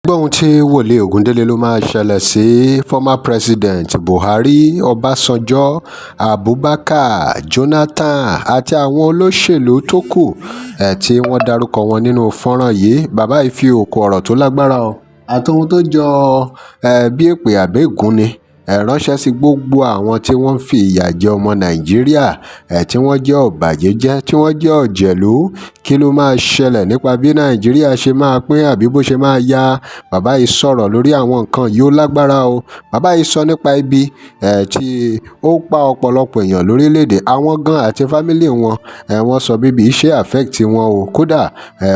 gbóhun tí wòlíì Ògúndélé ló máa ṣẹlẹ̀ sí former president Buhari, Ọbásanjọ́, Abubakar, Jonathan àti àwọn olóṣèlú tó kù tí wọ́n dárúkọ wọn nínú fọ́nrán yìí. Bàbá yìí fi òkò ọ̀rọ̀ tó lágbára àtohun tó jọ bí èpè àbẹ́gùn ni ránṣẹ́ sí gbogbo àwọn tí wọ́n ń fi ìyà jẹ ọmọ Nàìjíríà tí wọ́n jẹ́ ọ̀bàyéjẹ́, tí wọ́n jẹ́ ọ̀jẹ̀lú. Kí ló máa ṣẹlẹ̀ nípa bí Nàìjíríà ṣe máa pín àbí bó ṣe máa yá? Bàbá yìí sọ̀rọ̀ lórí àwọn nǹkan yìí ó lágbára o. Bàbá yìí sọ nípa ibi tí ó pa ọ̀pọ̀lọpọ̀ èèyàn lórílẹ̀‐èdè àwọn gan àti fámílì wọn. Wọ́n sọ bíbí iṣẹ́ affect wọn o. Kódà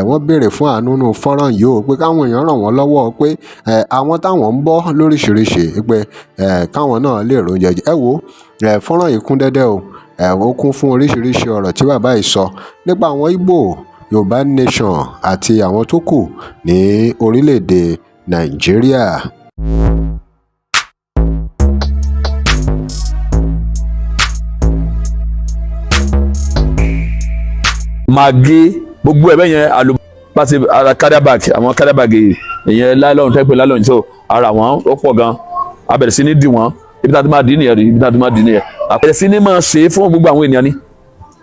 wọ́n béèrè fún àánú nínú fọ́nrán yìí o pé káwọn èèyàn ràn wọ́n lọ́wọ́ pé àwọn táwọn ń bọ́ lóríṣiríṣi pé káwọn náà lè róúnjẹ jẹ. Ẹ wo fọ́nrán yìí kún dẹ́dẹ́ o. Ó kún fún oríṣiríṣi ọ̀rọ̀ tí bàbá yìí sọ nípa àwọn Ìgbò, Yorùbá nation àti àwọn tó kù ní orílẹ̀-èdè Nàìjíríà. Maggi gbogbo ẹ̀bẹ̀ yẹn àlùbọ́sẹ̀ ara kádàbàgì àwọn kádàbàgì ìyẹn láìlọ́run tẹ́pẹ́ láìlọ́run tó ara wọn ó pọ̀ gan. A bẹ̀rẹ̀ sí ní dì wọ́n ibi tá a ti máa dì nìyẹn rí ibi tá a ti máa dì nìyẹn. A bẹ̀rẹ̀ sí ní máa ṣe é fún gbogbo àwọn ènìyàn ni.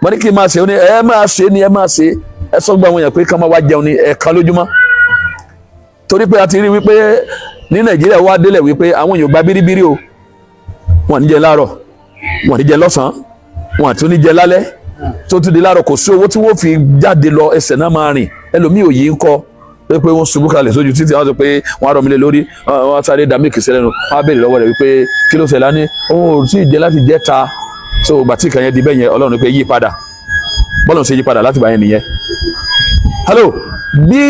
Wọ́n ní kí n máa ṣe é ó ní ẹ máa ṣe é ni ẹ máa ṣe é. Ẹ sọ gbogbo àwọn èèyàn pé ká máa wá jẹun ní ẹ̀ẹ̀kan lójúmọ́. Torí pé a ti rí wípé ní Nàìjíríà wá délẹ̀ wípé àwọn èèyàn gba bíríbírí o. Wọ́n ní jẹ láàárọ̀, wọ́n ní jẹ lọ́sàn-án, wọ́n àti oníjẹ lálẹ́. Tó tún di láàárọ̀ kò sí owó tí wọ́n fi jáde lọ ẹsẹ̀ náà máa rìn. Ẹlòmíì ò yí ń kọ́ pé wọ́n ṣubú kalẹ̀ sójú títí àwọn sọ pé wọ́n á rọ mi lé lórí wọ́n sáré dá mílìkì sílẹ̀ nù wọ́n á béèrè lọ́wọ́ rẹ̀ wípé kí ló ṣẹlẹ̀ ní òun ò tí ì jẹ́ láti jẹ́ ta. So ìgbà tí ìkànnì di bẹ́ẹ̀ yẹn Ọlọ́run pé yí padà bọ́lọ̀ ṣe yí padà láti gbà yẹn nìyẹn. Hello bí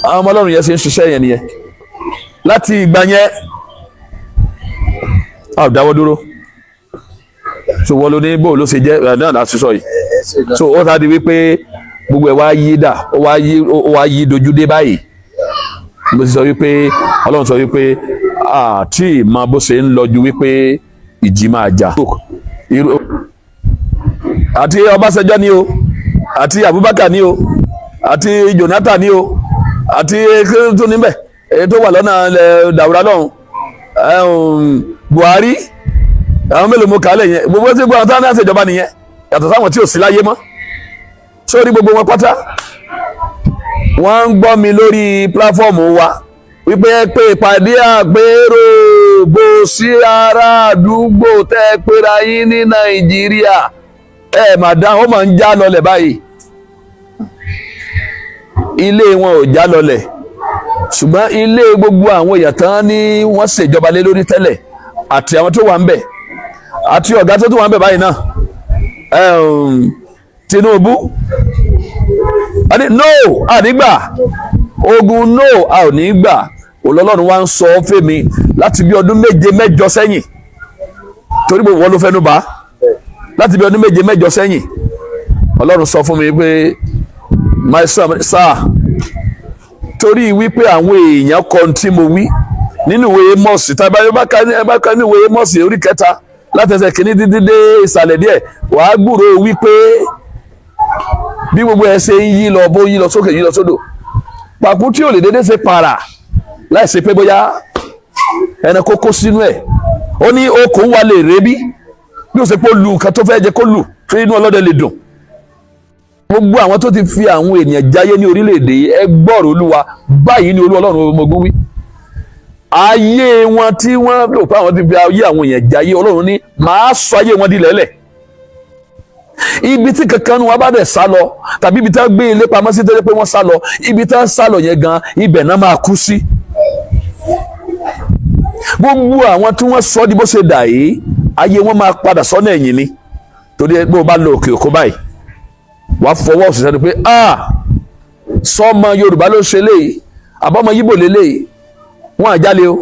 àwọn ọmọ Ọlọ́run yẹn ṣe ń ṣiṣẹ́ yẹn nìyẹn láti ìgbà yẹn a ò dáwọ́ dúró. So wọ́n ló ní bó ló ṣe jẹ́ náà láti sọ yìí. So ó sá di wípé gbogbo ẹ̀ wá yí dà ó wá yí dojú dé báyìí. Mo ti sọ wípé Ọlọ́run sọ wípé àti ìmọ̀ bó ṣe ń lọ ju wípé ìjì máa jà. Àti Ọbásanjọ́ ni o àti Abubakar ni o àti Jonathan ni o àti tó níbẹ̀ èyí tó wà lọ́nà Dàwúrà lọ́hùn Buhari àwọn mélòó mo kà á lẹ̀ yẹn gbogbo tí gbogbo àwọn táwọn náà ṣèjọba nìyẹn yàtọ̀ sáwọn tí ò sí láyé mọ́. Sórí gbogbo wọn pátá wọ́n ń gbọ́ mi lórí pláfọ́ọ̀mù wa wípé pé ìpàdé àpérò bó sí ará àdúgbò tẹ́ pera yín ní Nàìjíríà màdán ó máa ń já lọlẹ̀ báyìí. Ilé wọn ò já lọlẹ̀ ṣùgbọ́n ilé gbogbo àwọn èèyàn tán ni wọ́n ṣèjọba lé lórí tẹ́lẹ̀ àti àwọn tó wà ń bẹ̀ àti ọ̀gá tó wà ń bẹ̀ báyìí náà Tinubu no ànígbà ogun no a ò ní gbà Ọlọ́run wa ń sọ fẹ́mi láti bí ọdún 7-8 sẹ́yìn torí wọ́n ló fẹ́nu bá láti bí ọdún 7-8 sẹ́yìn Ọlọ́run sọ fún mi pé my son sir torí wípé àwọn èèyàn kan tí mo wí nínú ìwé Amos tàbí ẹ bá ká ní ìwé Amos orí 3 látẹsẹ̀ kìíní dídí dé ìsàlẹ̀ díẹ̀ wàá gbúrò wípé bí gbogbo ẹ ṣe ń yí lọ bó yí lọ sókè yí lọ sódò pàkú tí ò lè dédé ṣe para láìsí pé bóyá ẹnì kókó sínú ẹ ó ní okòó wa lè rébí bí ó ṣe pé ó lu nǹkan tó fẹ́ jẹ kó lù tó inú ọlọ́dẹ lè dùn. Gbogbo àwọn tó ti fi àwọn ènìyàn jáyé ní orílẹ̀-èdè ẹ gbọ́rọ̀ Olúwa báyìí ni Olú Ọlọ́run ọmọ ogun wí. Ayé wọn tí wọ́n lò pé àwọn ti fi ayé àwọn èèyàn jáyé Ọlọ́run ní màá sọ ayé wọn di lẹ́lẹ̀. Ibi tí kankan wọn bá dẹ̀ sá lọ tàbí ibi tí wọ́n gbé ilé pamọ́ sí tẹ́lẹ̀ pé wọ́n sá lọ ibi tí wọ́n sá lọ yẹn gan ibẹ̀ náà máa kú sí. Gbogbo àwọn tí wọ́n sọ di bó ṣe dà yìí ayé wọn máa padà sọ́nà ẹ̀yìn ni torí pé o bá lọ òkè òkú báyìí wàá fọwọ́ òsì sẹ́ni pé sọmọ Yorùbá ló ṣe léyìí àbọ̀mọ Yíbò lélẹ́yìí wọ́n àjálẹ̀ o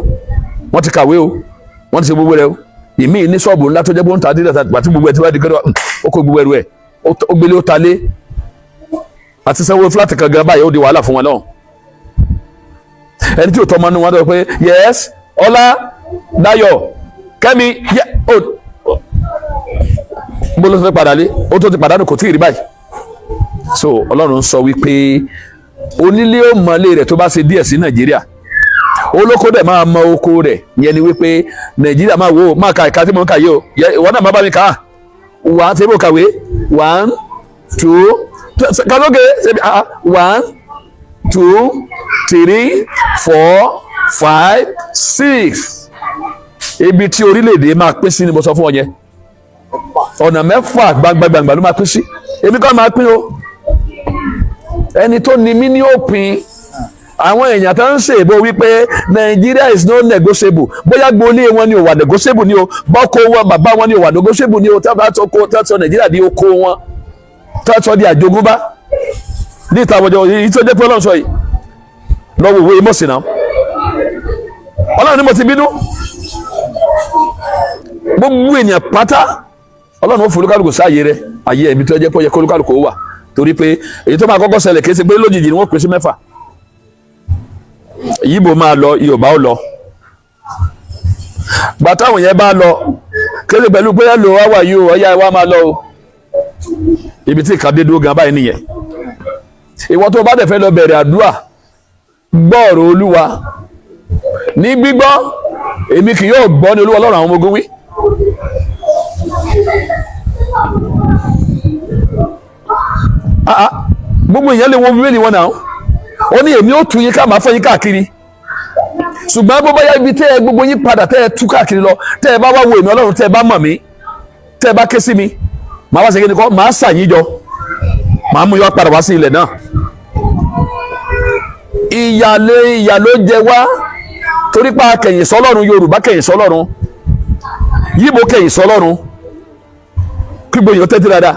wọ́n ti kàwé o wọ́n ti ṣe gbogbo rẹ o ìmí ní ṣọ́ọ̀bù ńlá tó jẹ́ bó ń ta dídà àti gbogbo ẹ̀ tí wọ́n di kẹ́rọ ó kó gbogbo ẹrù ẹ̀ ó gbélé ó ta lé àti sanwó fúláàtì kan gan báyìí ó di wàhálà fún wọn náà. Ẹni tí ò tọ́ ọmọ nínú wọn dọ̀ pé yes Ọlá Dayọ̀ Kẹ́mi bó ló fẹ́ padà lé ó tó ti pàdánù kò tí ì rí báyìí. So Ọlọ́run sọ wípé onílé ó mọ̀lé rẹ̀ tó bá ṣe díẹ̀ sí Nàìjíríà olóko dẹ̀ máa mọ oko rẹ̀ yẹn ni wípé Nàìjíríà máa wò ó máa ka ìka tí mo ń kà yìí o ìwọ náà máa bá mi kà á wà tí mo kàwé 1 2 kàlóge 1 2 3 4 5 6 ibi tí orílẹ̀-èdè máa pín sí ni mo sọ fún ọ yẹn ọ̀nà mẹ́fà gbangba ló máa pín sí èmi kọ́ máa pín o ẹni tó ní mí ní òpin àwọn èèyàn tó ń ṣèbò wípé Nigeria is no negotiable bóyá gbolé wọn ni ò wà negotiable ni o bọ́kọ wọn bàbá wọn ni ò wà negotiable ni o tábà tó kó tẹ́tọ́ Nàìjíríà di oko wọn tẹ́tọ́ di àjogúnbá ní ìtàwọ̀jọ yìí tó dé pé Ọlọ́run sọ yìí lọ́wọ́ ìwé mọ̀sí náà Ọlọ́run ni mo ti bínú gbogbo ènìyàn pátá Ọlọ́run ó fún olúkálùkù sáàyè rẹ̀ ayé ẹ̀mí tó jẹ́ pé ó yẹ kó olúkálùkù wà torí pé èyí tó máa kọ́kọ́ ṣẹlẹ̀ kì í ṣe pé lójijì ni wọ́n pín sí mẹ́fà Yíbò máa lọ Yorùbá ó lọ gbàtà àwọn yẹn bá lọ kéde pẹ̀lú pé lò wá wà yìí o ọ̀yá wa máa lọ o ibi tí ìkàdé dúró gan báyìí nìyẹn ìwọ tó bá dẹ̀ fẹ́ lọ bẹ̀rẹ̀ àdúrà gbọ́ ọ̀rọ̀ Olúwa ní gbígbọ́ èmi kì yóò gbọ́ ní Olúwa Ọlọ́run àwọn ọmọ ogun wí gbogbo èèyàn lè wo Bíbélì wọn náà ó ní èmi ó tú yín ká máa fẹ́ yín káàkiri ṣùgbọ́n bó bá yá ibi tẹ́ ẹ gbogbo yín padà tẹ́ ẹ tú káàkiri lọ tẹ́ ẹ bá wá wo èmi Ọlọ́run tẹ́ ẹ bá mọ̀ mí tẹ́ ẹ bá ké sí mi màá wá ṣe kíni kọ́ màá ṣàyín jọ màá mú yọ padà wá sí ilẹ̀ náà ìyà ló jẹ wá torí pa kẹ̀yìn sọ́lọ́run Yorùbá kẹ̀yìn sọ́lọ́run Yíbò kẹ̀yìn sọ́lọ́run kí gbogbo èèyàn tẹ́tí dáadáa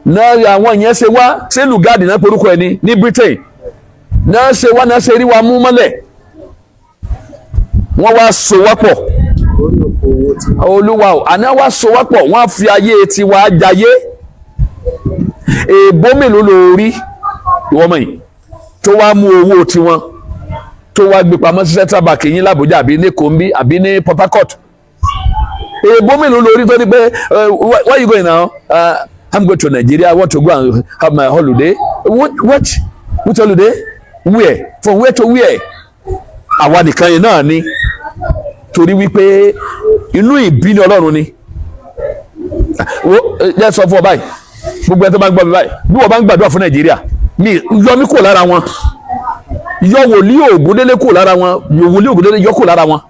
náà àwọn yẹn ṣe wá ṣé lùgáàdì náà porúkọ ẹni ní Britain náà ṣe wá náà ṣe rí wa mú mọ́lẹ̀ wọ́n wá so wá pọ̀ Olúwa o àná wá so wá pọ̀ wọ́n á fi ayé tiwa jayé èèbó mélòó lórí ìwọ́n mọ̀ yìí tó wá mú owó tiwọn tó wá gbé pamọ́ sí Central Bank yín l'Àbújá àbí ní Kombi àbí ní Port Harcourt èèbò mélòó lórí tó ní pé where you going now I'm going to Nigeria I want to go and have my holiday which holiday where from where to where àwa nìkan yẹn náà ni torí wípé inú ìbínú Ọlọ́run ni jẹ́ sọ fún ọ báyìí gbogbo ẹni tó bá ń gbọ́ mi báyìí bí wọ́n bá ń gbàdúrà fún Nàìjíríà yọ mí kúrò lára wọn yọ wòlíì Ògúndélé kúrò lára wọn yọ wòlíì Ògúndélé yọ kúrò lára wọn.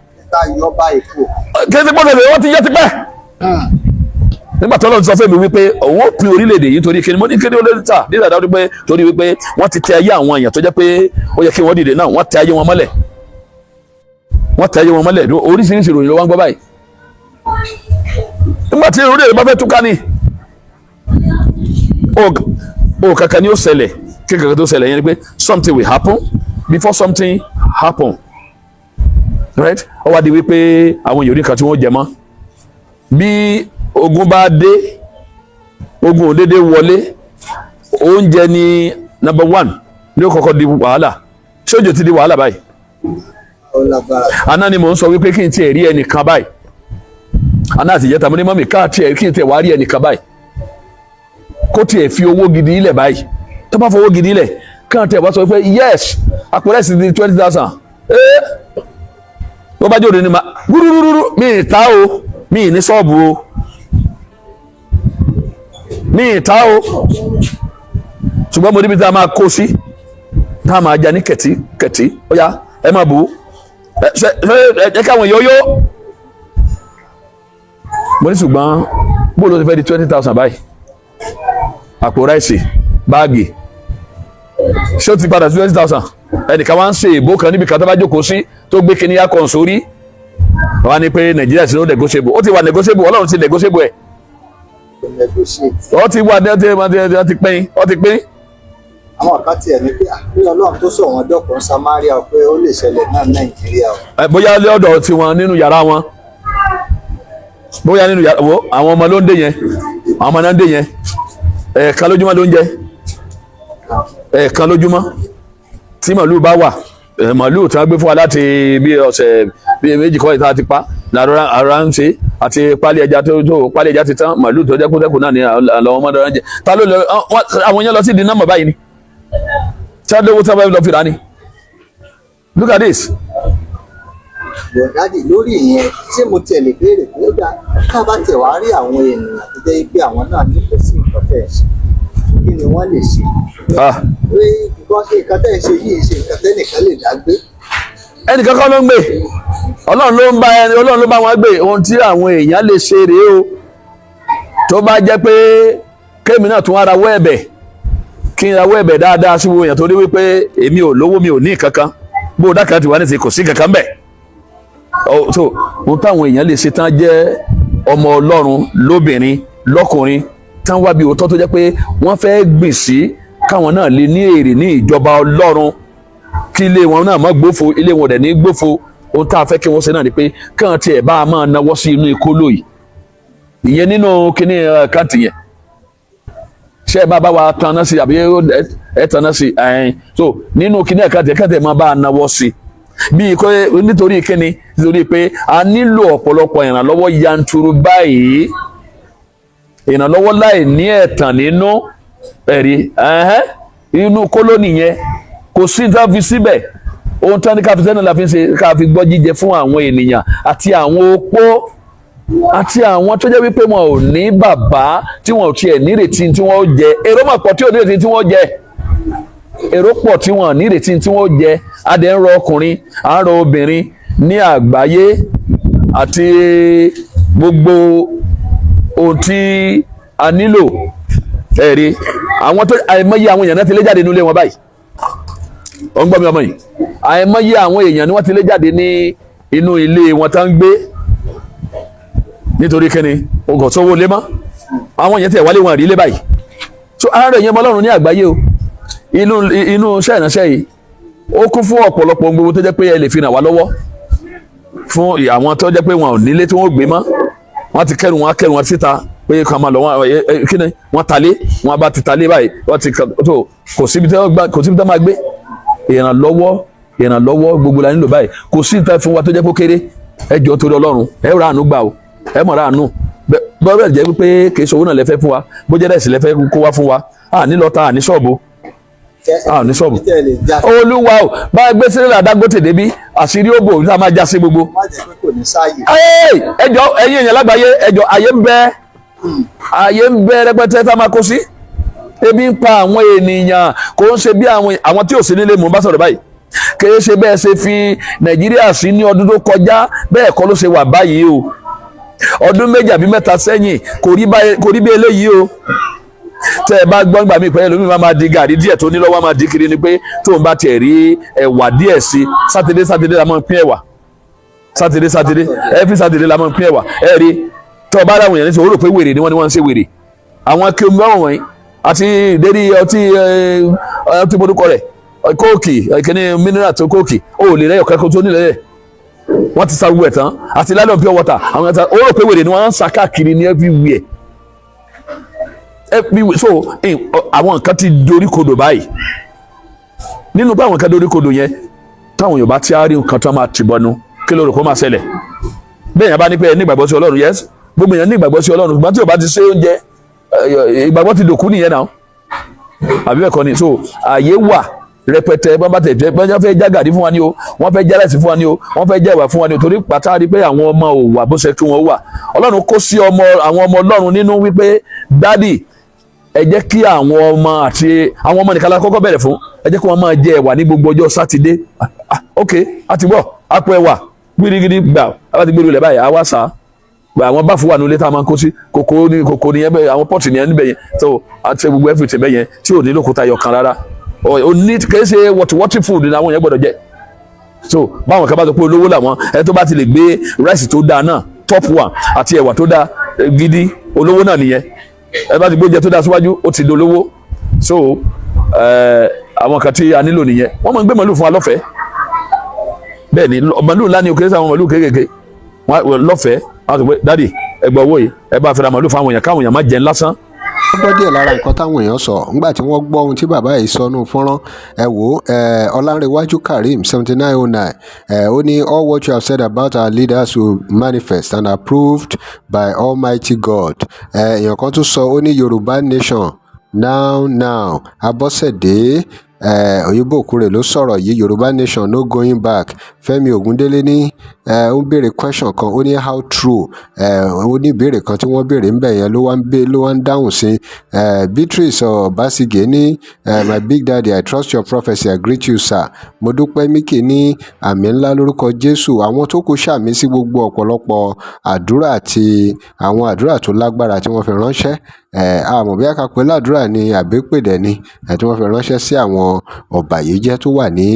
kí ti gbọ́dọ̀ lè wọ́n ti yẹ ti pẹ́. nígbà tó Ọlọ́run sọ fún mi wípé òun ó pín orílẹ̀-èdè yìí torí kíni mo ní kíni ó lè ta nígbà tó wípé torí wípé wọ́n ti tẹ ayé àwọn èèyàn tó jẹ́ pé ó yẹ kí wọ́n dìde náà wọ́n tẹ ayé wọn mọ́lẹ̀ oríṣiríṣi ìròyìn ló wá ń gbọ́ báyìí. nígbà tí orílẹ̀-èdè bá fẹ́ túká ni o kankan ni ó ṣẹlẹ̀ kí kankan tó ṣẹlẹ̀ yẹn ni pé something will happen before something happen right ó wá di wípé àwọn èèyàn kan tí wọ́n jẹ mọ́ bí ogun bá dé ogun ò dédé wọlé oúnjẹ ni number one ní ó kọ́kọ́ di wàhálà ṣé òjò ti di wàhálà báyìí àná ni mò ń sọ wípé kí n tiẹ̀ rí ẹnìkan báyìí àná àti ìjẹta mo ní mọ́mì ká tiẹ̀ kí n tiẹ̀ wá rí ẹnìkan báyìí kó tiẹ̀ fi owó gidi ilẹ̀ báyìí tó bá fowó gidi ilẹ̀ káà tiẹ̀ wá sọ pé yes àpò rẹ̀ sì di 20,000 bó bá jẹ́ òde ni ma rúrúrúrú mi ì ta o mi ì ní ṣọ́ọ̀bù o mi ì ta o ṣùgbọ́n mo níbi tá a máa kó sí tá a máa já ní kẹ̀tí ó yá ẹ máa bù ú ẹ káwọn èèyàn yó mo ní ṣùgbọ́n bó ló ti fẹ́ di 20,000 báyìí àpò ráìsì báàgì ṣé ó ti padà sí 20,000 ẹnìkan wá ń ṣe ìbò kan níbi kan tó bá jókòó sí tó gbé kíní yá kan sórí wọ́n á ní pé Nàìjíríà ti ló negotiable ó ti wà negotiable Ọlọ́run ti negotiable ẹ̀ ó ti wà ó ti pín. àwọn kan tiẹ̀ ní pé Ọlọ́run tó sọ wọn dọ́kun Samaria pé ó lè ṣẹlẹ̀ náà Nàìjíríà o. bóyá lọ́dọ̀ tiwọn nínú yàrá wọn bóyá nínú yàrá wo àwọn ọmọ ló ń dé yẹn àwọn ọmọ náà ń dé yẹn ẹ̀ẹ̀kan lójúmọ́ ló ń jẹ ẹ̀ẹ̀kan lójúmọ́ tí màlúù bá wà màlúù tí wọ́n gbé fún wa láti bí ọ̀sẹ̀ bí méjì kọ́ ìta ti pa lára ń ṣe àti pálí ẹja tó pálí ẹja ti tán màlúù tó jẹ́kútẹ́kù náà ni àwọn ọmọdé rán jẹ ta ló lọ àwọn yẹn lọ sí dínàmọ̀ báyìí ni tí wọ́n lówó tí wọ́n lọ fi rà ni look at this bọ̀dádì lórí ìyẹn ṣé mo tiẹ̀ lè béèrè pé ó dáa ká bá tẹ̀ wá rí àwọn ènìyàn tó jẹ́ pé àwọn náà nífẹ̀ẹ́ sí nǹkan tẹ̀ ṣe kí ni wọ́n lè ṣe? pé nǹkan ṣe nǹkan tẹ̀ ṣe yìí ṣe nǹkan tẹ́nìkan lè dá gbé. ẹnìkan kọ́ ló ń gbé, Ọlọ́run ló bá wọn gbé. Ohun tí àwọn èèyàn lè ṣe rèé o, tó bá jẹ́ pé kémi náà tún ara wọ́ ẹ̀bẹ̀, kí n rawọ́ ẹ̀bẹ̀ dáadáa sí gbogbo èèyàn torí wípé èmi ò lówó, mi ò ní kankan, bó o dákàá ti wà nísìnyí kò sí kankan bẹ́ẹ̀. So ohun táwọn èèyàn lè ṣe tán jẹ́ ọmọ Ọlọ́run lóbìnrin lọ́kùnrin tán wá bí òótọ́ tó jẹ́ pé wọ́n fẹ́ gbìn sí káwọn náà lè ní èrè ní ìjọba Ọlọ́run, kí ilé wọn náà má gbófo, ilé wọn dẹ̀ ní gbófo. Ohun tá a fẹ́ kí wọ́n ṣe náà ni pé káwọn tiẹ̀ bá a máa nawọ́ sí inú ìkóló yìí, ìyẹn nínú kíní káàtì yẹn ṣe ẹ bá wa tanná sí àbí ẹ tanná sí so nínú kíní káàtì yẹn káàtì yẹn máa bá a nawọ́ sí bíi kò nítorí kíni, nítorí pé a nílò ọ̀pọ̀lọpọ̀ ìrànlọ́wọ́ yanturu báyìí, ìrànlọ́wọ́ láì ní ẹ̀tàn nínú ẹ̀rí inú kólónì yẹn kò sí tá a fi síbẹ̀. Ohun tí wọ́n ní káfíńsẹ́ náà la fi ń ṣe ká fi gbọ́ jíjẹ fún àwọn ènìyàn àti àwọn opó àti àwọn tó jẹ́ wípé wọn ò ní bàbá tí wọn ò tiẹ̀ nírètí tí wọ́n ó jẹ. Èrò mà pọ̀ tí ò nírètí tí wọ́n jẹ, èrò pọ̀ tí wọn ò nírètí tí wọ́n ó jẹ. Adé ń rọ ọkùnrin, à ń rọ obìnrin ní àgbáyé àti gbogbo ohun tí a nílò ẹ̀rí. Àwọn tó àìmọye àwọn èèyàn náà ti lé jáde nílé wọn báyìí, ó ń gbọ́ mi ọmọ yìí, àìmọye àwọn èèyàn ni wọ́n ti lé jáde ní inú ilé wọn tá ń gbé nítorí kíni ọgọ̀ sówó lé mọ́. Àwọn èèyàn tẹ̀ wálé wọn rí lé báyìí. So ààrẹ yẹn Ọlọ́run ní àgbáyé o, inú iṣẹ́ ìránṣẹ́ yìí ó kún fún ọ̀pọ̀lọpọ̀ gbogbo tó jẹ́ pé ẹ lè fi ràn wá lọ́wọ́ fún àwọn tó jẹ́ pé wọn ò nílé tí wọ́n gbé mọ́. Wọ́n ti kẹ́rù wọn síta pé kàn máa lọ kíni wọ́n talé, wọ́n bá ti talé báyìí wọ́n ti tó kò síbi tó máa gbé. Ìrànlọ́wọ́ gbogbo la nílò báyìí. Kò sí ìta fún wa tó jẹ́ kó kéré. Ẹ jọ̀ọ́ torí Ọlọ́run ẹ rà àánú gbà o, ẹ mọ̀ rà àánú. Bọ́ọ̀rọ̀ jẹ́ wípé kì í ṣòwò náà lẹ́fẹ́ fún wa, bó jẹ́ dẹ̀sí lẹ́fẹ́ kó wá fún wa. Ní lọ́ta, ní ṣọ́ọ̀bù. Ní ṣọ́ọ̀bù. Olúwa o, bá gbé sílẹ̀ Dangote débi àṣírí òbò tá a máa já sí gbogbo. Ẹ jọ̀ọ́ ẹ̀yin èèyàn lágbàáyé, ẹ jọ̀ọ́ àyè ń bẹ rẹpẹtẹ tá a máa kó sí. Ebi ń pa àwọn ènìyàn, kò ń ṣe bí àwọn tí ò sí nílé mò ń bá sọ̀rọ̀ báyìí. Kì í ṣe bẹ́ẹ̀ ṣe fi Nàìjíríà sí ní ọdún tó kọjá, bẹ́ẹ̀ kọ́ ló ṣe wà báyìí o. Ọdún 2 àbí 3 sẹ́yìn kò rí bí eléyìí o. Tẹ́ ẹ bá gbọ́ nígbà míì pé ẹlòmíì máa di gàrí díẹ̀ tó ní lọ́wọ́ máa di kiri ni pé tóun bá tiẹ̀ rí ẹ̀wà díẹ̀ sí. Sátidé la máa ń pín ẹ̀wà. Sátidé every Sátidé la máa ń pín ẹ̀wà. Ẹ rí tó o bá dáhùn yẹn ní sọ ó rò pé wèrè ni wọ́n ń ṣe wèrè. Àwọn kí omi bá wọ̀nyí àti ìdérí ọtí borúkọ rẹ̀ kóòkì ìkíní mineral tó kóòkì ó lè rẹ́yọ̀ kẹ́kọ̀ọ́ tó nílẹ̀ rẹ̀ wọ́n ti sa gbogbo ẹ̀ tán àti lálẹ́ pure water àwọn ẹ̀ta ó rò pé wèrè ni wọ́n ń sa káàkiri ní everywhere. So àwọn nǹkan ti dorí kodò báyìí. Nínú bá àwọn nǹkan dorí kodò yẹn táwọn Yorùbá tí a rí nǹkan tó máa tì bọnu kí ló rò kó máa ṣẹlẹ̀. Bẹ́ẹ̀ yẹn bá ní pé ẹ ní ìgbàgbọ́ sí Ọlọ́run, yes, gbogbo èèyàn ní ìgbàgbọ́ sí Ọlọ́run, ṣùgbọ́n tí Yorùbá ti ṣe oúnjẹ ìgbàgbọ́ ti dòkú nìyẹn náà àbí bẹ́ẹ̀ kọ́ ni. So àyè wà rẹpẹtẹ bá tẹ̀ bá fẹ́ já gàdí fún wa ni o, wọ́n fẹ́ já láìsí fún wa ni o, wọ́n fẹ́ já ìwà fún wa ni o, torí pàtàkì rí pé àwọn ọmọ ò wà bó ṣe kí wọ́n wà. Ọlọ́run kó sí àwọn ọmọ Ọlọ́run nínú wípé dádì ẹ jẹ́ kí àwọn ọmọ àti àwọn ọmọ nìkan la kọ́kọ́ bẹ̀rẹ̀ fún, ẹ jẹ́ kí wọ́n máa jẹ ẹ̀wà ní gbogbo ọjọ́ Sátidé. Ok àti bọ̀ àpò ẹ̀wà gbírígírí gbà láti gbèrú ilẹ̀ báyìí àwa sá àwọn báfù wà nílé tá a máa ń kó sí kòkó nìyẹn bẹ́ẹ̀ àwọn pọ́ọ̀tì nìyẹn níbẹ̀ yẹn so àti gbogbo everything bẹ́ẹ̀ yẹn tí ò ní lókùtà yọ̀ kan rárá o ní kìí ṣe wọ́tí food ní àwọn yẹn gbọ́dọ̀ jẹ. So báwọn kan bá sọ pé olówó làwọn ẹ tó bá ti lè gbé rice tó dáa náà top one àti ẹ̀wà tó dáa gidi olówó náà nìyẹn. Ẹ bá ti gbé oúnjẹ tó dáa síwájú ó ti dolówó. So àwọn kan tí a nílò nìyẹn. Wọ́n máa ń gbé màlúù fún wa lọ́fẹ̀ẹ́. Bẹ́ẹ̀ ni màlúù ńlá ni òkè sí àwọn màlúù kéékèèké lọ́fẹ̀ẹ́. Àwọn sọ pé dádì ẹ gba owó yìí ẹ bá fẹ́ ra màlúù fún àwọn èèyàn káwọn èèyàn má jẹun lásán. Wọ́n gbọ́ díẹ̀ lára nǹkan táwọn èèyàn sọ nígbà tí wọ́n gbọ́ ohun tí bàbá yìí sọ nù fọ́nrán ẹ wò Ọlánrewájú Karim 7909 ó ní all what you have said about our leaders will manifest and approved by Almighty God. Èèyàn kan tún sọ ó ní Yorùbá nation now Abọ́sẹ̀dé Òyìnbó Òkúrè ló sọ̀rọ̀ yìí. Yorùbá Nation no going back. Fẹ́mi Ògúndélé ní ó béèrè question kan, ó ní how true, ó ní ìbéèrè kan tí wọ́n béèrè ńbẹ̀ yẹn ló wá ń dáhùn sí. Beatrice Ọ̀básígè ní my big daddy, I trust your prophecy, I greet you sir. Modúpẹ́ Míkì ní àmì ńlá lórúkọ Jésù. Àwọn tó kù ṣàmì sí gbogbo ọ̀pọ̀lọpọ̀ àdúrà àti àwọn àdúrà tó lágbára tí wọ́n fi ránṣẹ́. Àmọ́ bí àkàpẹ́ ládùúrà ni àbẹ́pẹ̀dẹ̀ ni tí wọ́n fi ránṣẹ́ sí àwọn ọ̀bàyéjẹ́ tó wà ní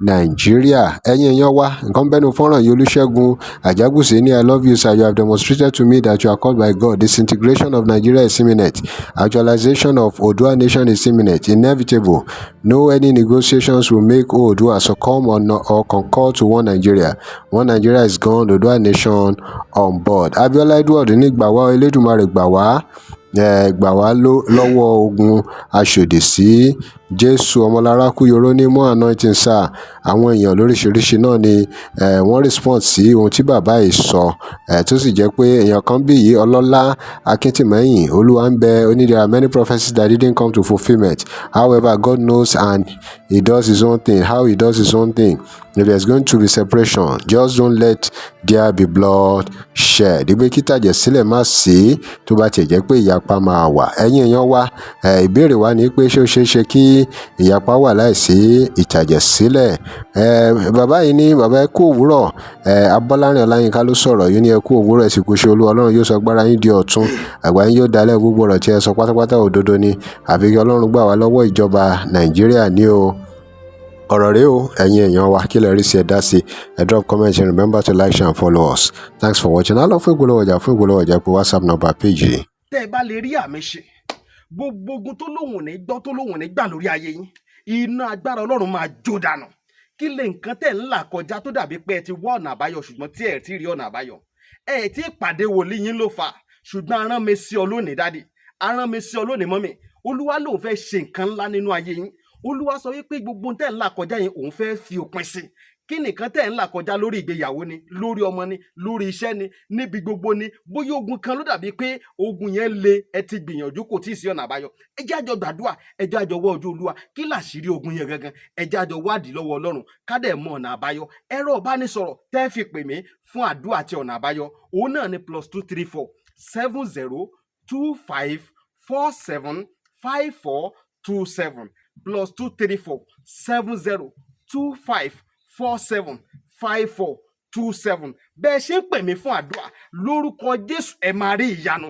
Nàìjíríà. Ẹ̀yin èèyàn wa, nǹkan bẹ́nu fọ́nrán yìí. Olúṣẹ́gun Àjàgùsì ní I love you sir, you have demonstrated to me that you are called by God. Disintegration of Nigeria is imminent. Actualization of Oodua nation is imminent, inevitable. No any negotiations will make Oodua succumb or concord to one Nigeria. One Nigeria is gone, Oodua nation on board. Abiola Edward ní gbà wá Elédùmarè gbà wá lọ́wọ́ ogun aṣòdì sí Jésù. Ọmọlára Kúyọrọ ní more anointing sir. Àwọn èèyàn lóríṣiríṣi náà ni wọ́n respond sí ohun tí bàbá yìí sọ, tó sì jẹ́ pé èèyàn kan bí yìí Ọlọ́lá Akíntìmẹ́yìn Olúwa ń bẹ ó ní there are many prophecies that didn't come to fulfilment. However, God knows and he does his own thing. How he does his own thing. If there's going to be separation, just don't let there be blood shed. Ìgbé kítàjẹ̀ sílẹ̀ má sí tó bá tiẹ̀ jẹ́ pé ìyapa máa wà. Ẹ̀yin èèyàn wa, ìbéèrè wa ni pé ṣé ó ṣeé ṣe kí ìyapa wà láìsí ìtàjẹ̀ sílẹ̀? Bàbá yìí ní bàbá ẹ kú òwúrọ̀. Abọ́lárin Ọláyínká ló sọ̀rọ̀ yìí ní ẹ kú òwúrọ̀, ẹ sì kú ṣe Olúwa Ọlọ́run yóò sọ agbára yín di ọ̀tun. Àgbà yín yóò dalẹ̀, gbogbo ọ̀rọ̀ tí ẹ sọ pátápátá òdodo ni. Àfi kí Ọlọ́run gbà wá lọ́wọ́ ìjọba Nàìjíríà ní o. Ọ̀rọ̀ rèé o, ẹ̀yin èèyàn wa, kí lẹ rí sí ẹ dá sí. Drop comment and remember to like, share and follow us. Thanks for watching. Á lọ fún ìgbólówó ọjà pé WhatsApp number page. Tẹ́ ẹ bá lè rí àmì ṣe, gbogbo ogun tó lóhùn ní gbọ́ tó lóhùn ní gbà lórí ayé yín, iná agbára Ọlọ́run máa jó dànù. Kí lè nǹkan tẹ̀ ń là kọjá tó dàbí pé ẹ ti wá ọ̀nà àbáyọ ṣùgbọ́n tí ẹ ti rí ọ̀nà àbáyọ. Ẹ ti pàdé wòlíì yín ló fà, ṣùgbọ́n arán mi sí ọ lónìí dádì, arán mi sí ọ lónìí mọ́mì. Olúwa lòun fẹ́ ṣe nǹkan ńlá nínú ayé yín. Olúwa sọ wípé gbogbo tẹ́ ń là kọjá yẹn òun fẹ́ fi òpin sí. Kí nìkan tẹ́ ń là kọjá lórí ìgbéyàwó ni, lórí ọmọ ni, lórí iṣẹ́ ni, níbi gbogbo ni. Bóyá ogun kan ló dàbí pé ogun yẹn le, ẹ ti gbìyànjú kò tí ì sí ọ̀nà àbáyọ. Ẹ jẹ́ àjọ gbàdúrà, ẹ jẹ́ àjọ wá ojú Olúwa. Kí làṣírí ogun yẹn gangan? Ẹ jẹ́ àjọ wádìí lọ́wọ́ Ọlọ́run ká dẹ̀ mọ ọ̀nà àbáyọ. Ẹ̀rọ ìbánisọ̀rọ̀ tẹ́ fi pè mí fún àdúrà àti ọ̀nà àbáyọ. Òun náà ni +234 70 25 47 5427 +234 70 25 47 5427. Bẹ́ẹ̀ ṣe ń pè mí fún àdúrà lórúkọ Jésù ẹ máa rí ìyanu.